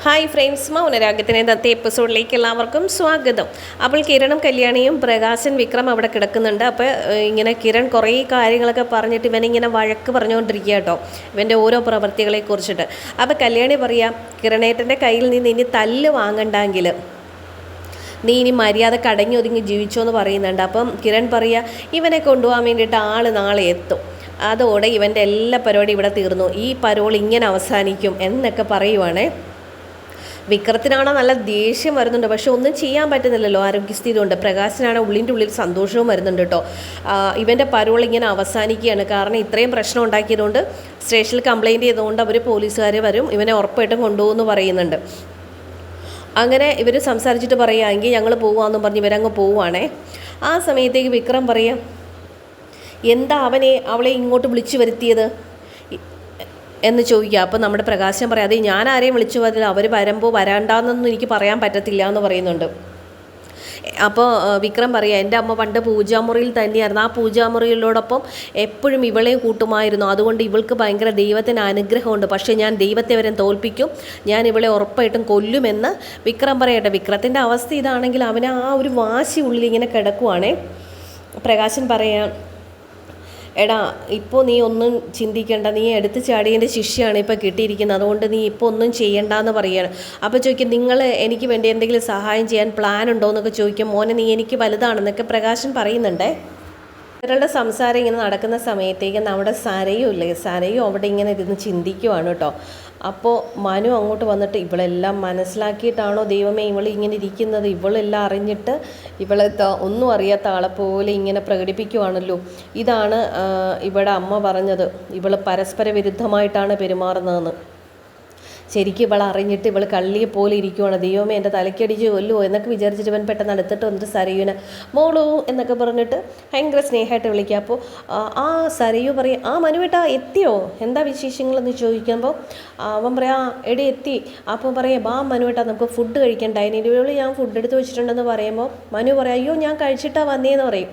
Hi friends, മൗനരാഗത്തിൻ്റെ ഇന്നത്തെ എപ്പിസോഡിലേക്ക് എല്ലാവർക്കും സ്വാഗതം. അപ്പോൾ കിരണും കല്യാണിയും പ്രകാശൻ വിക്രം അവിടെ കിടക്കുന്നുണ്ട്. അപ്പോൾ ഇങ്ങനെ കിരൺ കുറേ കാര്യങ്ങളൊക്കെ പറഞ്ഞിട്ട് ഇവനിങ്ങനെ വഴക്ക് പറഞ്ഞുകൊണ്ടിരിക്കുക കേട്ടോ, ഇവൻ്റെ ഓരോ പ്രവൃത്തികളെ കുറിച്ചിട്ട്. അപ്പോൾ കല്യാണി പറയാം, കിരണേട്ടൻ്റെ കയ്യിൽ നിന്ന് ഇനി തല്ല് വാങ്ങണ്ടെങ്കിൽ നീ ഇനി മര്യാദ കടങ്ങി ഒതുങ്ങി ജീവിച്ചോ എന്ന് പറയുന്നുണ്ട്. അപ്പം കിരൺ പറയുക, ഇവനെ കൊണ്ടുപോകാൻ വേണ്ടിയിട്ട് ആൾ നാളെ എത്തും, അതോടെ ഇവൻ്റെ എല്ലാ പരിപാടിയും ഇവിടെ തീർന്നു, ഈ പരോൾ ഇങ്ങനെ അവസാനിക്കും എന്നൊക്കെ പറയുവാണേ. വിക്രത്തിനാണോ നല്ല ദേഷ്യം വരുന്നുണ്ട്, പക്ഷെ ഒന്നും ചെയ്യാൻ പറ്റുന്നില്ലല്ലോ, ആരോഗ്യസ്ഥിതി കൊണ്ട്. പ്രകാശനാണ് ഉള്ളിൻ്റെ ഉള്ളിൽ സന്തോഷവും വരുന്നുണ്ട് കേട്ടോ. ഇവൻ്റെ പരോൾ ഇങ്ങനെ അവസാനിക്കുകയാണ്, കാരണം ഇത്രയും പ്രശ്നം ഉണ്ടാക്കിയതുകൊണ്ട് സ്റ്റേഷനിൽ കംപ്ലയിൻറ്റ് ചെയ്തുകൊണ്ട് അവർ പോലീസുകാർ വരും, ഇവനെ ഉറപ്പായിട്ടും കൊണ്ടുപോകുമെന്ന് പറയുന്നുണ്ട്. അങ്ങനെ ഇവർ സംസാരിച്ചിട്ട് പറയുകയെങ്കിൽ ഞങ്ങൾ പോകാമെന്നും പറഞ്ഞ് ഇവരങ്ങ് പോവുകയാണേ. ആ സമയത്തേക്ക് വിക്രം പറയാം, എന്താ അവളെ ഇങ്ങോട്ട് വിളിച്ചു വരുത്തിയത് എന്ന് ചോദിക്കുക. അപ്പോൾ നമ്മുടെ പ്രകാശം പറയാം, അത് ഞാൻ ആരെയും വിളിച്ചു പറഞ്ഞില്ല, അവർ വരുമ്പോൾ വരാണ്ടാന്നൊന്നും എനിക്ക് പറയാൻ പറ്റത്തില്ല എന്ന് പറയുന്നുണ്ട്. അപ്പോൾ വിക്രം പറയാം, എൻ്റെ അമ്മ പണ്ട് പൂജാമുറിയിൽ തന്നെയായിരുന്നു, ആ പൂജാമുറിയിലോടൊപ്പം എപ്പോഴും ഇവളെയും കൂട്ടുമായിരുന്നു, അതുകൊണ്ട് ഇവൾക്ക് ഭയങ്കര ദൈവത്തിന് അനുഗ്രഹമുണ്ട്, പക്ഷേ ഞാൻ ദൈവത്തെ വരെ തോൽപ്പിക്കും, ഞാൻ ഇവളെ ഉറപ്പായിട്ടും കൊല്ലുമെന്ന് വിക്രം പറയട്ടെ. വിക്രത്തിൻ്റെ അവസ്ഥ ഇതാണെങ്കിൽ അവന് ആ ഒരു വാശി ഉള്ളിൽ ഇങ്ങനെ കിടക്കുവാണേ. പ്രകാശൻ പറയാം, എടാ ഇപ്പോൾ നീ ഒന്നും ചിന്തിക്കേണ്ട, നീ എടുത്ത് ചാടിയതിൻ്റെ ശിക്ഷയാണ് ഇപ്പോൾ കിട്ടിയിരിക്കുന്നത്, അതുകൊണ്ട് നീ ഇപ്പോൾ ഒന്നും ചെയ്യണ്ടെന്ന് പറയുകയാണ്. അപ്പോൾ ചോദിക്കും, നിങ്ങൾ എനിക്ക് വേണ്ടി എന്തെങ്കിലും സഹായം ചെയ്യാൻ പ്ലാൻ ഉണ്ടോ എന്നൊക്കെ ചോദിക്കും. മോനെ നീ എനിക്ക് വലുതാണെന്നൊക്കെ പ്രകാശൻ പറയുന്നുണ്ടേ. ഇവരുടെ സംസാരം ഇങ്ങനെ നടക്കുന്ന സമയത്തേക്ക് നമ്മുടെ സരയും അവിടെ ഇങ്ങനെ ഇരുന്ന് ചിന്തിക്കുവാണ് കേട്ടോ. അപ്പോൾ മനു അങ്ങോട്ട് വന്നിട്ട്, ഇവളെല്ലാം മനസ്സിലാക്കിയിട്ടാണോ ദൈവമേ ഇവൾ ഇങ്ങനെ ഇരിക്കുന്നത്, ഇവളെല്ലാം അറിഞ്ഞിട്ട് ഇവളെ ഒന്നും അറിയാത്ത ആളെപ്പോലെ ഇങ്ങനെ പ്രകടിപ്പിക്കുവാണല്ലോ, ഇതാണ് ഇവിടെ അമ്മ പറഞ്ഞത്, ഇവൾ പരസ്പര വിരുദ്ധമായിട്ടാണ് പെരുമാറുന്നതെന്ന്. ശരിക്കും ഇവൾ അറിഞ്ഞിട്ട് ഇവൾ കള്ളിയെ പോലെ ഇരിക്കുവാണ്, ദൈവമേ എൻ്റെ തലക്കടിച്ച് കൊല്ലുമോ എന്നൊക്കെ വിചാരിച്ചിട്ട് ഇവൻ പെട്ടെന്ന് അടുത്തിട്ട് വന്നിട്ട് സരയുവിനെ മോളൂ എന്നൊക്കെ പറഞ്ഞിട്ട് ഭയങ്കര സ്നേഹമായിട്ട് വിളിക്കുക. അപ്പോൾ ആ സരയു പറയും, ആ മനുവേട്ടാ എത്തിയോ, എന്താ വിശേഷങ്ങളെന്ന് ചോദിക്കുമ്പോൾ അവൻ പറയാം, എടി എത്തി. അപ്പോൾ പറയാം, ബാ മനുവേട്ടാ നമുക്ക് ഫുഡ് കഴിക്കാൻ ഡൈനിങ് ടേബിളിൽ ഞാൻ ഫുഡ് എടുത്ത് വെച്ചിട്ടുണ്ടെന്ന് പറയുമ്പോൾ മനു പറയാം, അയ്യോ ഞാൻ കഴിച്ചിട്ടാ വന്നേന്ന് പറയും.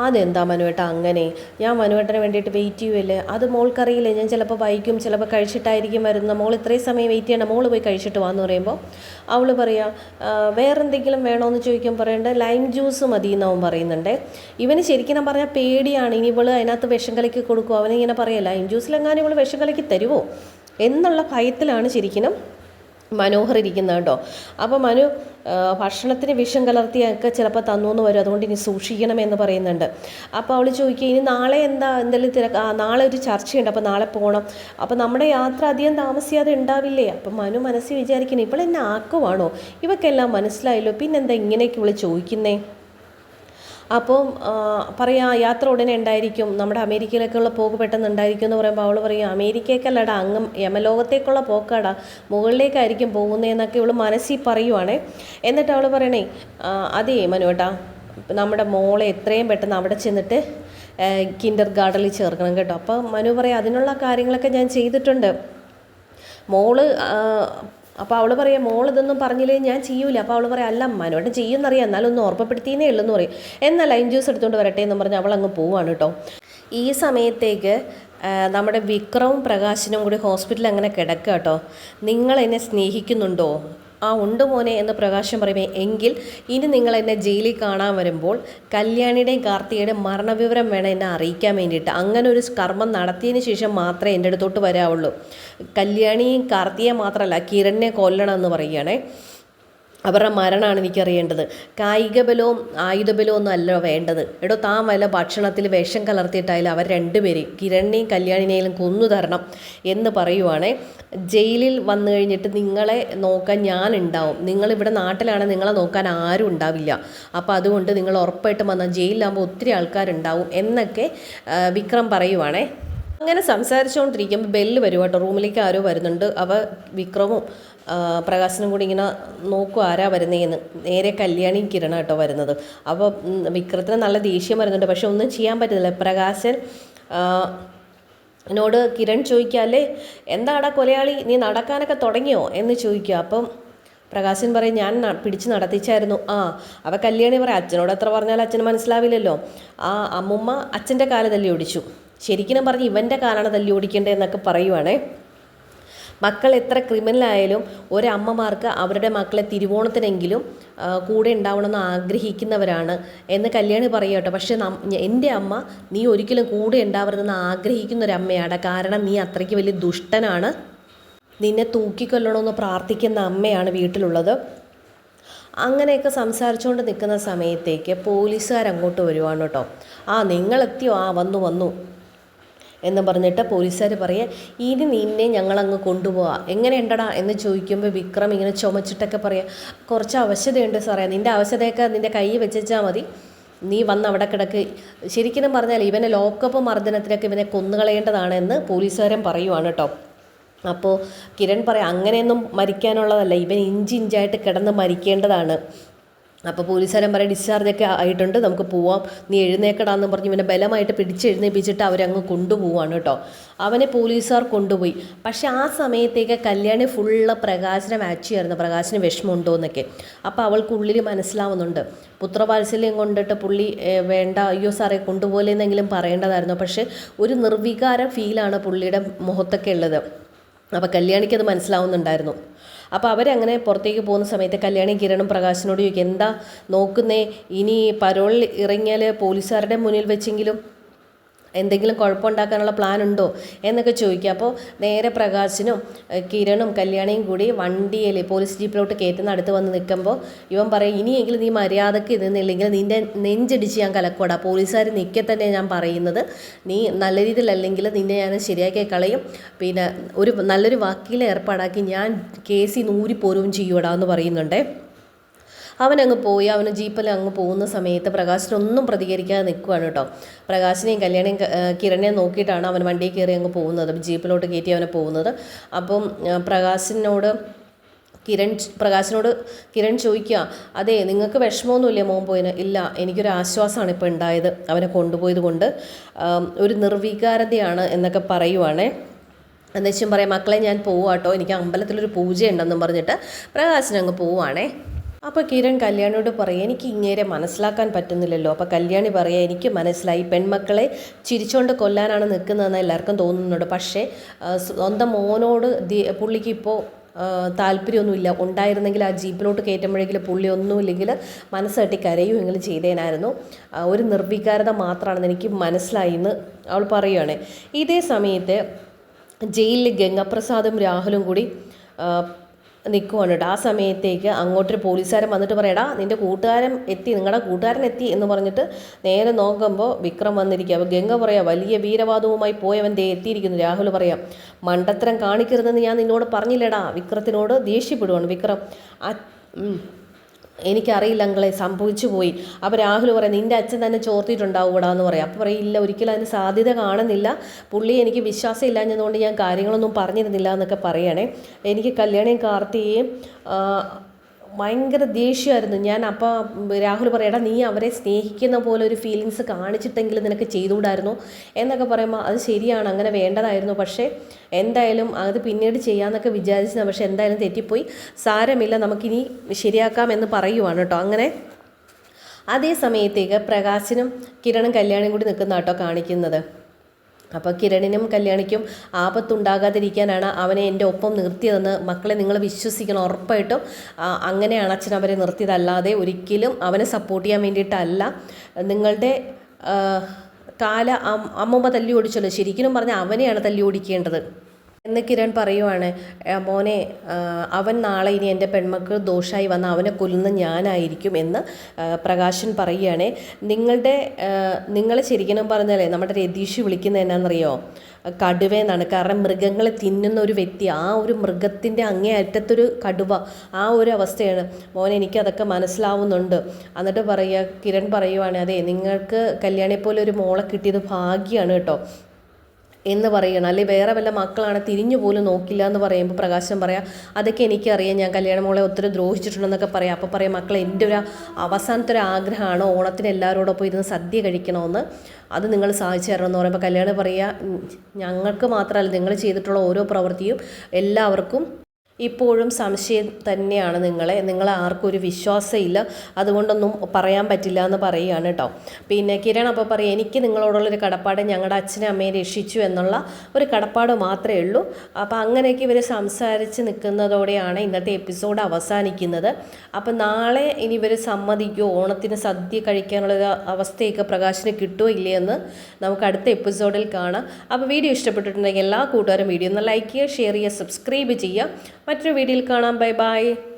അതെന്താ മനുവേട്ടാ അങ്ങനെ, ഞാൻ മനുവേട്ടന് വേണ്ടിയിട്ട് വെയിറ്റ് ചെയ്യുമല്ലേ, അത് മോൾക്കറിയില്ലേ, ഞാൻ ചിലപ്പോൾ വൈകും, ചിലപ്പോൾ കഴിച്ചിട്ടായിരിക്കും വരുന്നത്, മോൾ ഇത്രയും സമയം വെയിറ്റ് ചെയ്യണം, മോൾ പോയി കഴിച്ചിട്ട് വാന്ന് പറയുമ്പോൾ അവൾ പറയാം, വേറെന്തെങ്കിലും വേണമെന്ന് ചോദിക്കാൻ പറയേണ്ടത് ലൈം ജ്യൂസ് മതി എന്നവൻ പറയുന്നുണ്ട്. ഇവന് ശരിക്കും ഞാൻ പറഞ്ഞാൽ പേടിയാണ്, ഇനി ഇവൾ അതിനകത്ത് വിഷം കലക്കി കൊടുക്കും, അവനിങ്ങനെ പറയാം ലൈം ജ്യൂസിലെങ്ങാനും ഇവൾ വിഷം കലക്കി തരുമോ എന്നുള്ള ഭയത്തിലാണ് ശരിക്കും മനോഹർ ഇരിക്കുന്നത് കേട്ടോ. അപ്പോൾ മനു ഭക്ഷണത്തിന് വിഷം കലർത്തിയൊക്കെ ചിലപ്പോൾ തന്നു എന്ന് വരും, അതുകൊണ്ട് ഇനി സൂക്ഷിക്കണമെന്ന് പറയുന്നുണ്ട്. അപ്പോൾ അവൾ ചോദിക്കുക, ഇനി നാളെ എന്തെങ്കിലും നാളെ ഒരു ചർച്ചയുണ്ട്, അപ്പോൾ നാളെ പോകണം, അപ്പോൾ നമ്മുടെ യാത്ര അധികം താമസിയാതെ ഉണ്ടാവില്ലേ. അപ്പം മനു മനസ്സിൽ വിചാരിക്കണം, ഇവളെന്നെ ആക്കുവാണോ, ഇവക്കെല്ലാം മനസ്സിലായല്ലോ, പിന്നെന്താ ഇങ്ങനെയൊക്കെ ഇവൾ ചോദിക്കുന്നേ. അപ്പോൾ പറയാം, യാത്ര ഉടനെ ഉണ്ടായിരിക്കും, നമ്മുടെ അമേരിക്കയിലേക്കുള്ള പോക്ക് പെട്ടെന്ന് ഉണ്ടായിരിക്കും എന്ന് പറയുമ്പോൾ അവൾ പറയും, അമേരിക്കയ്ക്കല്ലടാ, അങ്ങ് യമലോകത്തേക്കുള്ള പോക്കാടാ, മുകളിലേക്കായിരിക്കും പോകുന്നതെന്നൊക്കെ ഇവൾ മനസ്സിൽ പറയുവാണേ. എന്നിട്ട് അവൾ പറയണേ, അതേ മനുവേട്ടാ, നമ്മുടെ മോളെ എത്രയും പെട്ടെന്ന് അവിടെ ചെന്നിട്ട് കിൻഡർ ഗാർഡനിൽ ചേർക്കണം കേട്ടോ. അപ്പോൾ മനു പറയാം, അതിനുള്ള കാര്യങ്ങളൊക്കെ ഞാൻ ചെയ്തിട്ടുണ്ട് മോള്. അപ്പോൾ അവൾ പറയാം, മോൾ ഇതൊന്നും പറഞ്ഞില്ലേ ഞാൻ ചെയ്യൂല. അപ്പോൾ അവൾ പറയാം, അല്ല മനുവേട്ടൻ ചെയ്യുമെന്നറിയാം, എന്നാലും ഒന്ന് ഓർമ്മപ്പെടുത്തിയേ ഉള്ളെന്ന് പറയും. എന്നാൽ ലൈം ജ്യൂസ് എടുത്തുകൊണ്ട് വരട്ടെ എന്ന് പറഞ്ഞ് അവൾ അങ്ങ് പോവാണ് കേട്ടോ. ഈ സമയത്തേക്ക് നമ്മുടെ വിക്രവും പ്രകാശനും കൂടി ഹോസ്പിറ്റലിൽ അങ്ങനെ കിടക്കുക കേട്ടോ. നിങ്ങൾ എന്നെ സ്നേഹിക്കുന്നുണ്ടോ? ആ ഉണ്ട് മോനെ എന്ന് പ്രകാശം പറയുമ്പോൾ, എങ്കിൽ ഇനി നിങ്ങൾ എന്നെ ജയിലിൽ കാണാൻ വരുമ്പോൾ കല്യാണിയുടെയും കാർത്തികയുടെയും മരണവിവരം വേണം എന്നെ അറിയിക്കാൻ വേണ്ടിയിട്ട്, അങ്ങനെ ഒരു കർമ്മം നടത്തിയതിന് ശേഷം മാത്രമേ എൻ്റെ അടുത്തോട്ട് വരാവുള്ളൂ. കല്യാണിയും കാർത്തികയെ മാത്രമല്ല കിരണിനെ കൊല്ലണം എന്ന് പറയുകയാണേ. അവരുടെ മരണമാണ് എനിക്കറിയേണ്ടത്, കായിക ബലവും ആയുധബലവും ഒന്നും അല്ല വേണ്ടത്. എടോ താൻ വല്ല ഭക്ഷണത്തിൽ വിഷം കലർത്തിയിട്ടായാലും അവർ രണ്ടുപേരെയും കിരണിനെയും കല്യാണിനെയും കൊന്നു തരണം എന്ന് പറയുവാണേ. ജയിലിൽ വന്നു കഴിഞ്ഞിട്ട് നിങ്ങളെ നോക്കാൻ ഞാനുണ്ടാവും, നിങ്ങളിവിടെ നാട്ടിലാണ്, നിങ്ങളെ നോക്കാൻ ആരും ഉണ്ടാവില്ല, അപ്പോൾ അതുകൊണ്ട് നിങ്ങൾ ഉറപ്പായിട്ടും വന്നാൽ ജയിലിലാകുമ്പോൾ ഒത്തിരി ആൾക്കാരുണ്ടാവും എന്നൊക്കെ വിക്രം പറയുവാണേ. അങ്ങനെ സംസാരിച്ചുകൊണ്ടിരിക്കുമ്പോൾ ബെല്ല് വരും കേട്ടോ, റൂമിലേക്ക് ആരോ വരുന്നുണ്ട്. അവ വിക്രമും പ്രകാശനും കൂടി ഇങ്ങനെ നോക്കും ആരാ വരുന്നതെന്ന്. നേരെ കല്യാണിയും കിരണ കേട്ടോ വരുന്നത്. അപ്പോൾ വിക്രത്തിന് നല്ല ദേഷ്യം വരുന്നുണ്ട്, പക്ഷെ ഒന്നും ചെയ്യാൻ പറ്റുന്നില്ല. പ്രകാശൻ എന്നോട് കിരൺ ചോദിക്കാല്ലേ, എന്താടാ കൊലയാളി, നീ നടക്കാനൊക്കെ തുടങ്ങിയോ എന്ന് ചോദിക്കുക. അപ്പം പ്രകാശൻ പറയും, ഞാൻ പിടിച്ച് നടത്തിച്ചായിരുന്നു. അവ കല്യാണി പറയാം, അച്ഛനോട് എത്ര പറഞ്ഞാലും അച്ഛന് മനസ്സിലാവില്ലല്ലോ, ആ അമ്മുമ്മ അച്ഛൻ്റെ കാല് തല്ലി ഓടിച്ചു, ശരിക്കും പറഞ്ഞ് ഇവൻ്റെ കാലാണ് തല്ലി ഓടിക്കേണ്ടതെന്നൊക്കെ പറയുവാണേ. മക്കൾ എത്ര ക്രിമിനലായാലും ഒരമ്മമാർക്ക് അവരുടെ മക്കളെ തിരുവോണത്തിനെങ്കിലും കൂടെ ഉണ്ടാവണമെന്ന് ആഗ്രഹിക്കുന്നവരാണ് എന്ന് കല്യാണി പറയുക കേട്ടോ. പക്ഷേ എൻ്റെ അമ്മ നീ ഒരിക്കലും കൂടെ ഉണ്ടാവരുതെന്ന് ആഗ്രഹിക്കുന്ന ഒരു അമ്മയാണ്. കാരണം നീ അത്രയ്ക്ക് വലിയ ദുഷ്ടനാണ്, നിന്നെ തൂക്കിക്കൊല്ലണമെന്ന് പ്രാർത്ഥിക്കുന്ന അമ്മയാണ് വീട്ടിലുള്ളത്. അങ്ങനെയൊക്കെ സംസാരിച്ചുകൊണ്ട് നിൽക്കുന്ന സമയത്തേക്ക് പോലീസുകാരങ്ങോട്ട് വരുവാണ് കേട്ടോ. നിങ്ങളെത്തിയോ? വന്നു എന്ന് പറഞ്ഞിട്ട് പോലീസുകാർ പറയുക, ഇനി നിന്നെ ഞങ്ങളങ്ങ് കൊണ്ടുപോവാം, എങ്ങനെയുണ്ടടാ എന്ന് ചോദിക്കുമ്പോൾ വിക്രം ഇങ്ങനെ ചുമച്ചിട്ടൊക്കെ പറയുക, കുറച്ച് അവശതയുണ്ട് സാറേ, നിൻ്റെ അവശതയൊക്കെ നിൻ്റെ കൈ വെച്ചാൽ മതി, നീ വന്ന് അവിടെ കിടക്ക്. ശരിക്കും പറഞ്ഞാൽ ഇവനെ ലോക്കപ്പ് മർദ്ദനത്തിനൊക്കെ ഇവനെ കൊന്നുകളയേണ്ടതാണ് എന്ന് പോലീസുകാരൻ പറയുവാണ് കേട്ടോ. അപ്പോൾ കിരൺ പറയാം, അങ്ങനെയൊന്നും മരിക്കാനുള്ളതല്ല, ഇവൻ ഇഞ്ചിഞ്ചായിട്ട് കിടന്ന് മരിക്കേണ്ടതാണ്. അപ്പോൾ പോലീസുകാരൻ പറയാം, ഡിസ്ചാർജൊക്കെ ആയിട്ടുണ്ട്, നമുക്ക് പോവാം, നീ എഴുന്നേക്കടാന്ന് പറഞ്ഞ് ഇവനെ ബലമായിട്ട് പിടിച്ചെഴുന്നേപ്പിച്ചിട്ട് അവരങ്ങ് കൊണ്ടുപോവാണ് കേട്ടോ. അവനെ പോലീസുകാർ കൊണ്ടുപോയി. പക്ഷെ ആ സമയത്തേക്ക് കല്യാണി ഫുള്ള് പ്രകാശിനെ മാച്ചിയായിരുന്നു, പ്രകാശിന് വിഷമമുണ്ടോ എന്നൊക്കെ. അപ്പോൾ അവൾക്കുള്ളിൽ മനസ്സിലാവുന്നുണ്ട്, പുത്രവാത്സല്യം കൊണ്ടിട്ട് പുള്ളി വേണ്ട, അയ്യോ സാറേ കൊണ്ടുപോലെന്നെങ്കിലും പറയേണ്ടതായിരുന്നു. പക്ഷേ ഒരു നിർവികാര ഫീലാണ് പുള്ളിയുടെ മുഖത്തൊക്കെ ഉള്ളത്. അപ്പോൾ കല്യാണിക്ക് അത് മനസ്സിലാവുന്നുണ്ടായിരുന്നു. അപ്പോൾ അവരങ്ങനെ പുറത്തേക്ക് പോകുന്ന സമയത്ത് കല്യാണി കിരണും പ്രകാശിനോട് ചോദിക്കും, എന്താ നോക്കുന്നേ, ഇനി പരോളിൽ ഇറങ്ങിയാൽ പോലീസുകാരുടെ മുന്നിൽ വെച്ചെങ്കിലും എന്തെങ്കിലും കുഴപ്പമുണ്ടാക്കാനുള്ള പ്ലാൻ ഉണ്ടോ എന്നൊക്കെ ചോദിക്കുക. അപ്പോൾ നേരെ പ്രകാശിനും കിരണും കല്യാണിയും കൂടി വണ്ടിയിൽ പോലീസ് ജീപ്പിലോട്ട് കയറ്റുന്ന അടുത്ത് വന്ന് നിൽക്കുമ്പോൾ ഇവൻ പറയും, ഇനിയെങ്കിലും നീ മര്യാദയ്ക്ക് നിന്നില്ലെങ്കിൽ നിൻ്റെ നെഞ്ചടിച്ച് ഞാൻ കലക്കോടാ, പോലീസുകാർ നിൽക്കെ തന്നെ ഞാൻ പറയുന്നത്, നീ നല്ല രീതിയിലല്ലെങ്കിൽ നിന്നെ ഞാൻ ശരിയാക്കി കളയും, പിന്നെ നല്ലൊരു വക്കീലെ ഏർപ്പാടാക്കി ഞാൻ കേസിൽ നൂരിപ്പോരുകയും ചെയ്യൂടാ എന്ന് പറയുന്നുണ്ടേ. അവനങ്ങ് പോയി, അവന് ജീപ്പിൽ അങ്ങ് പോകുന്ന സമയത്ത് പ്രകാശിനൊന്നും പ്രതികരിക്കാതെ നിൽക്കുകയാണ് കേട്ടോ. പ്രകാശിനെയും കല്യാണിയും കിരണിനെയും നോക്കിയിട്ടാണ് അവൻ വണ്ടിയിൽ കയറി അങ്ങ് പോകുന്നത്, ജീപ്പിലോട്ട് കയറ്റി അവനെ പോകുന്നത്. അപ്പം പ്രകാശിനോട് കിരൺ ചോദിക്കുക, അതെ നിങ്ങൾക്ക് വിഷമമൊന്നുമില്ലേ മോൻ പോയിന്? ഇല്ല, എനിക്കൊരു ആശ്വാസമാണ് ഇപ്പോൾ ഉണ്ടായത്, അവനെ കൊണ്ടുപോയത് കൊണ്ട് ഒരു നിർവികാരതയാണ് എന്നൊക്കെ പറയുവാണേ. എന്നുവെച്ചും പറയാം, മക്കളെ ഞാൻ പോവാട്ടോ, എനിക്ക് അമ്പലത്തിലൊരു പൂജയുണ്ടെന്നും പറഞ്ഞിട്ട് പ്രകാശിനങ്ങ് പോവുകയാണേ. അപ്പോൾ കിരൺ കല്യാണിയോട് പറയും, എനിക്ക് ഇങ്ങേരെ മനസ്സിലാക്കാൻ പറ്റുന്നില്ലല്ലോ. അപ്പോൾ കല്യാണി പറയുക, എനിക്ക് മനസ്സിലായി, പെൺമക്കളെ ചിരിച്ചുകൊണ്ട് കൊല്ലാനാണ് നിൽക്കുന്നതെന്ന് എല്ലാവർക്കും തോന്നുന്നുണ്ട്. പക്ഷേ സ്വന്തം മോനോട് പുള്ളിക്ക് ഇപ്പോൾ താല്പര്യമൊന്നുമില്ല. ഉണ്ടായിരുന്നെങ്കിൽ ആ ജീപ്പിലോട്ട് കയറ്റുമ്പോഴെങ്കിലും പുള്ളി ഒന്നുമില്ലെങ്കിൽ മനസ്സ് തട്ടി കരയുമെങ്കിലും ചെയ്തേനായിരുന്നു. ഒരു നിർവികാരത മാത്രമാണെന്ന് എനിക്ക് മനസ്സിലായി എന്ന് അവൾ പറയുകയാണ്. ഇതേ സമയത്ത് ജയിലിൽ ഗംഗാപ്രസാദും രാഹുലും കൂടി നിൽക്കുവാണ് കേട്ടോ. ആ സമയത്തേക്ക് അങ്ങോട്ടൊരു പോലീസുകാരൻ വന്നിട്ട് പറയടാ, നിങ്ങളുടെ കൂട്ടുകാരൻ എത്തി എന്ന് പറഞ്ഞിട്ട് നേരെ നോക്കുമ്പോൾ വിക്രം വന്നിരിക്കുക. അപ്പോൾ ഗംഗ പറയാം, വലിയ വീരവാദവുമായി പോയവൻ ദേ എത്തിയിരിക്കുന്നു. രാഹുൽ പറയാം, മണ്ടത്തരം കാണിക്കരുതെന്ന് ഞാൻ നിന്നോട് പറഞ്ഞില്ലടാ. വിക്രത്തിനോട് ദേഷ്യപ്പെടുവാണ് വിക്രം. എനിക്കറിയില്ല അങ്ങളെ, സംഭവിച്ചു പോയി. അപ്പോൾ രാഹുൽ പറയാം, നിൻ്റെ അച്ഛൻ തന്നെ ചോർത്തിയിട്ടുണ്ടാവൂടാ എന്ന് പറയാം. അപ്പോൾ പറയും, ഇല്ല, ഒരിക്കലും അതിന് സാധ്യത കാണുന്നില്ല, പുള്ളി എനിക്ക് വിശ്വാസം ഇല്ലാഞ്ഞതുകൊണ്ട് ഞാൻ കാര്യങ്ങളൊന്നും പറഞ്ഞിരുന്നില്ല എന്നൊക്കെ പറയണേ. എനിക്ക് കല്യാണിയും കാർത്തികയും ഭയങ്കര ദേഷ്യമായിരുന്നു ഞാൻ. അപ്പോൾ രാഹുൽ പറയടാ, നീ അവരെ സ്നേഹിക്കുന്ന പോലെ ഒരു ഫീലിങ്സ് കാണിച്ചിട്ടെങ്കിലും നിനക്ക് ചെയ്തുകൂടായിരുന്നു എന്നൊക്കെ പറയുമ്പോൾ അത് ശരിയാണ്, അങ്ങനെ വേണ്ടതായിരുന്നു, പക്ഷേ എന്തായാലും അത് പിന്നീട് ചെയ്യാമെന്നൊക്കെ വിചാരിച്ചതാണ്, പക്ഷേ എന്തായാലും തെറ്റിപ്പോയി, സാരമില്ല, നമുക്കിനി ശരിയാക്കാമെന്ന് പറയുവാണ് കേട്ടോ. അങ്ങനെ അതേ സമയത്തേക്ക് പ്രകാശിനും കിരണും കല്യാണിയും കൂടി നിൽക്കുന്ന കേട്ടോ കാണിക്കുന്നത്. അപ്പോൾ കിരണിനും കല്യാണിക്കും ആപത്തുണ്ടാകാതിരിക്കാനാണ് അവനെ എൻ്റെ ഒപ്പം നിർത്തിയതെന്ന് മക്കളെ നിങ്ങൾ വിശ്വസിക്കണം. ഉറപ്പായിട്ടും അങ്ങനെയാണ് അച്ഛൻ അവരെ നിർത്തിയതല്ലാതെ ഒരിക്കലും അവനെ സപ്പോർട്ട് ചെയ്യാൻ വേണ്ടിയിട്ടല്ല. നിങ്ങളുടെ അമ്മമ്മ തല്ലി ഓടിച്ചല്ലോ, ശരിക്കും പറഞ്ഞാൽ അവനെയാണ് തല്ലി ഓടിക്കേണ്ടത് എന്ന് കിരൺ പറയുവാണ്. മോനെ, അവൻ നാളെ ഇനി എൻ്റെ പെൺമക്കൾ ദോഷമായി വന്ന് അവനെ കൊല്ലുന്ന ഞാനായിരിക്കും എന്ന് പ്രകാശൻ പറയുകയാണേ. നിങ്ങളെ ശരിക്കും പറഞ്ഞാലേ നമ്മുടെ രതീഷ് വിളിക്കുന്നത് എന്നാണെന്നറിയോ, കടുവയെന്നാണ്. കാരണം മൃഗങ്ങളെ തിന്നുന്ന ഒരു വ്യക്തി, ആ ഒരു മൃഗത്തിൻ്റെ അങ്ങേ അറ്റത്തൊരു കടുവ, ആ ഒരു അവസ്ഥയാണ് മോനെ, എനിക്കതൊക്കെ മനസ്സിലാവുന്നുണ്ട്. എന്നിട്ട് കിരൺ പറയുവാണ്, അതെ നിങ്ങൾക്ക് കല്യാണിയെപ്പോലെ ഒരു മോളെ കിട്ടിയത് ഭാഗ്യമാണ് കേട്ടോ എന്ന് പറയണം, അല്ലെങ്കിൽ വേറെ വല്ല മക്കളാണ് തിരിഞ്ഞു പോലും നോക്കില്ല എന്ന് പറയുമ്പോൾ പ്രകാശം പറയാം, അതൊക്കെ എനിക്കറിയാം, ഞാൻ കല്യാണ മോളെ ഒത്തിരി ദ്രോഹിച്ചിട്ടുണ്ടെന്നൊക്കെ പറയാം. അപ്പോൾ പറയാം, മക്കളെ എൻ്റെ ഒരു അവസാനത്തെ ഒരു ആഗ്രഹമാണ് ഓണത്തിന് എല്ലാവരോടൊപ്പം ഇരുന്ന് സദ്യ കഴിക്കണമെന്ന്, അത് നിങ്ങൾ സാധിച്ചു തരണമെന്ന് പറയുമ്പോൾ കല്യാണം പറയുക, ഞങ്ങൾക്ക് മാത്രമല്ല നിങ്ങൾ ചെയ്തിട്ടുള്ള ഓരോ പ്രവൃത്തിയും എല്ലാവർക്കും ഇപ്പോഴും സംശയം തന്നെയാണ് നിങ്ങളെ ആർക്കും ഒരു വിശ്വാസമില്ല, അതുകൊണ്ടൊന്നും പറയാൻ പറ്റില്ല എന്ന് പറയുകയാണ് കേട്ടോ. പിന്നെ കിരൺ അപ്പോൾ പറയും, എനിക്ക് നിങ്ങളോടുള്ളൊരു കടപ്പാട് ഞങ്ങളുടെ അച്ഛനെ അമ്മയെ രക്ഷിച്ചു എന്നുള്ള ഒരു കടപ്പാട് മാത്രമേ ഉള്ളൂ. അപ്പോൾ അങ്ങനെയൊക്കെ ഇവർ സംസാരിച്ച് നിൽക്കുന്നതോടെയാണ് ഇന്നത്തെ എപ്പിസോഡ് അവസാനിക്കുന്നത്. അപ്പോൾ നാളെ ഇനി ഇവർ സമ്മതിക്കുമോ, ഓണത്തിന് സദ്യ കഴിക്കാനുള്ളൊരു അവസ്ഥയൊക്കെ പ്രകാശിന് കിട്ടുമോ ഇല്ലയെന്ന് നമുക്ക് അടുത്ത എപ്പിസോഡിൽ കാണാം. അപ്പോൾ വീഡിയോ ഇഷ്ടപ്പെട്ടിട്ടുണ്ടെങ്കിൽ എല്ലാ കൂട്ടുകാരും വീഡിയോ ഒന്ന് ലൈക്ക് ചെയ്യുക, ഷെയർ ചെയ്യുക, സബ്സ്ക്രൈബ് ചെയ്യുക. മറ്റൊരു വീഡിയോയിൽ കാണാം. Bye bye.